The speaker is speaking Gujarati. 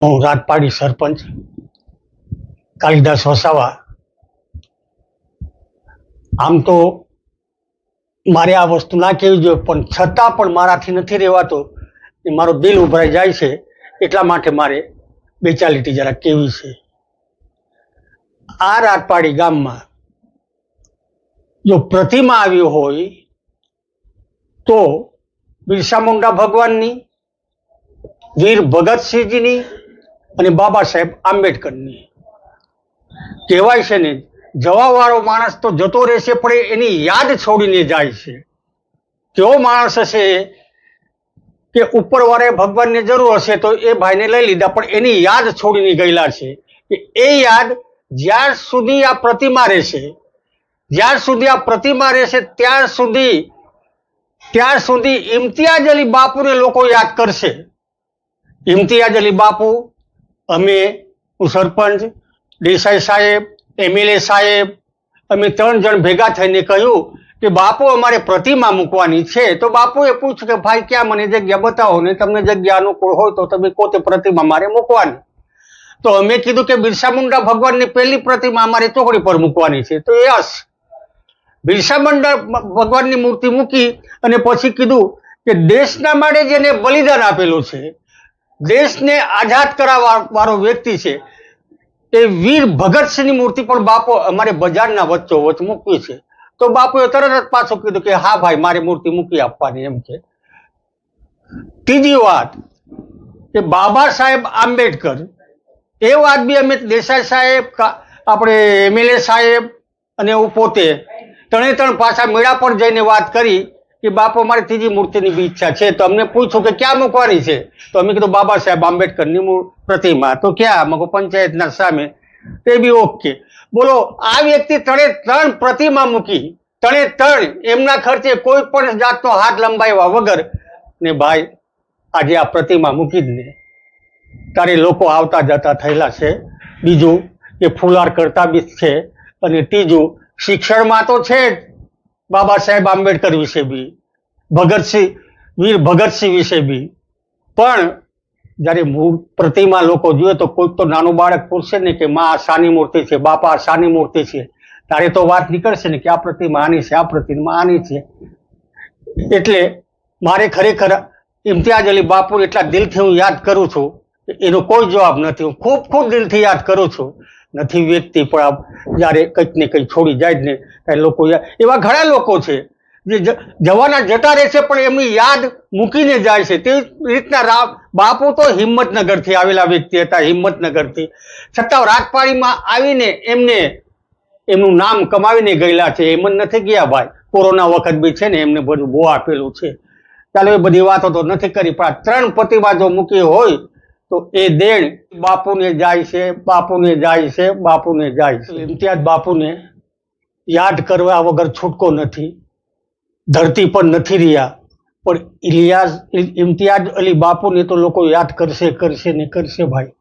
હું રાજપાડી સરપંચ કાલિદાસ વસાવા. આમ તો મારે આ વસ્તુ ના કહેવી જોઈએ, પણ છતાં પણ મારાથી નથી રહેવાતો. મારો દિલ ઉભરાઈ જાય છે, એટલા માટે મારે બે ચાર લીટી જરા કેવી છે. આ રાજપાડી ગામમાં જો પ્રતિમા આવી હોય તો બિરસા મુંડા ભગવાનની, વીર ભગતસિંહજીની અને બાબા સાહેબ આંબેડકરની. કહેવાય છે ને, જવાવાળો માણસ તો જતો રહેશે પણ એની યાદ છોડીને જાય છે. કેવો માણસ હશે કે ઉપરવાળાએ ભગવાનની જરૂર હશે તો એ ભાઈને લઈ લીધા, પણ એની યાદ છોડીને ગયેલા છે. કે એ યાદ જ્યાર સુધી આ પ્રતિમા રહેશે, જ્યાર સુધી આ પ્રતિમા રહેશે ત્યાર સુધી ઇમ્તિયાઝ અલી બાપુને લોકો યાદ કરશે. ઇમ્તિયાઝ અલી બાપુ, અમે, હું સરપંચ, દેસાઈ સાહેબ, એમએલએ સાહેબ, અમે 3 જણ ભેગા થઈને કહ્યું કે બાપુ અમારે પ્રતિમા મૂકવાની છે. તો બાપુએ પૂછ્યું કે ભાઈ ક્યાં મને જગ્યા બતાવો ને, તમને જગ્યા અનુકૂળ હોય તો તમે પોતે પ્રતિમા મારે મૂકવાની. તો અમે કીધું કે બિરસા મુંડા ભગવાનની પહેલી પ્રતિમા અમારે ચોકડી પર મૂકવાની છે. તો યસ, બિરસા મુંડા ભગવાનની મૂર્તિ મૂકી અને પછી કીધું કે દેશના માટે જેને બલિદાન આપેલું છે, દેશને આઝાદ કરાવવા વાળો વ્યક્તિ છે, એ વીર ભગતસિંહની મૂર્તિ પણ બાપુ અમારે બજારના વચ્ચોવચ્ચ મૂકવી છે. તો બાપુએ તરત જ પાછું કીધું કે હા ભાઈ, મારી મૂર્તિ મૂકી આપવાની એમ છે. ત્રીજી વાત કે બાબા સાહેબ આંબેડકર, એ વાત બી અમે દેસાઈ સાહેબ, આપણે એમએલએ સાહેબ અને હું પોતે 3 પાછા મેળા પર જઈને વાત કરી કે બાપુ અમારી ત્રીજી મૂર્તિની બી ઈચ્છા છે. તો અમને પૂછ્યું કે ક્યાં મૂકવાની છે? તો અમે કીધું બાબા સાહેબ આંબેડકરની પ્રતિમા. તો ક્યાં? મગો પંચાયતના સામે. તે બી ઓકે. બોલો, આ વ્યક્તિ 3 પ્રતિમા મૂકી, 3 એમના ખર્ચે કોઈ પણ જાતનો હાથ લંબાવ્યા વગર ને ભાઈ આજે આ પ્રતિમા મૂકી જ ને તારે લોકો આવતા જતા થયેલા છે. બીજું એ ફુલાર કરતા બી છે. અને ત્રીજું, શિક્ષણમાં તો છે જ બાબા સાહેબ આંબેડકર વિશે બી, વીર ભગતસિંહ વિશે બી. પણ જ્યારે પ્રતિમા લોકો જોઈએ તો કોઈક તો નાનું બાળક પૂછશે ને કે માં આ શાની મૂર્તિ છે, બાપા આ શાની મૂર્તિ છે, તારે તો વાત નીકળશે ને કે આ પ્રતિમા આની છે, આ પ્રતિમા આની છે. એટલે મારે ખરેખર ઇમ્તિયાઝ અલી બાપુ એટલા દિલથી હું યાદ કરું છું, એનો કોઈ જવાબ નથી. હું ખૂબ દિલથી યાદ કરું છું. નથી વ્યક્તિ, પણ જ્યારે કંઈક ને કંઈક છોડી જાય જ ને લોકો, એવા ઘણા લોકો છે જે જવાના જતા રહે છે પણ એમની યાદ મૂકીને જાય છે. તે રીતના બાપુ તો હિંમતનગરથી આવેલા વ્યક્તિ હતા, હિંમતનગરથી. છતાં રાજપાડીમાં આવીને એમનું નામ કમાવીને ગયેલા છે. એમ જ નથી ગયા ભાઈ. કોરોના વખત બી છે ને એમને બધું બહુ આપેલું છે. ચાલો, એ બધી વાતો તો નથી કરી, પણ આ 3 પ્રતિમા જો મૂકી હોય તો એ દેણ બાપુને જાય છે, બાપુને જાય છે, બાપુને જાય છે. ઇમ્તિયાઝ બાપુને યાદ કરવા વગર છૂટકો નથી. ધરતી પર નથી રહ્યા, પણ ઇમ્તિયાઝ અલી બાપુને તો લોકો યાદ કરશે ને કરશે ભાઈ.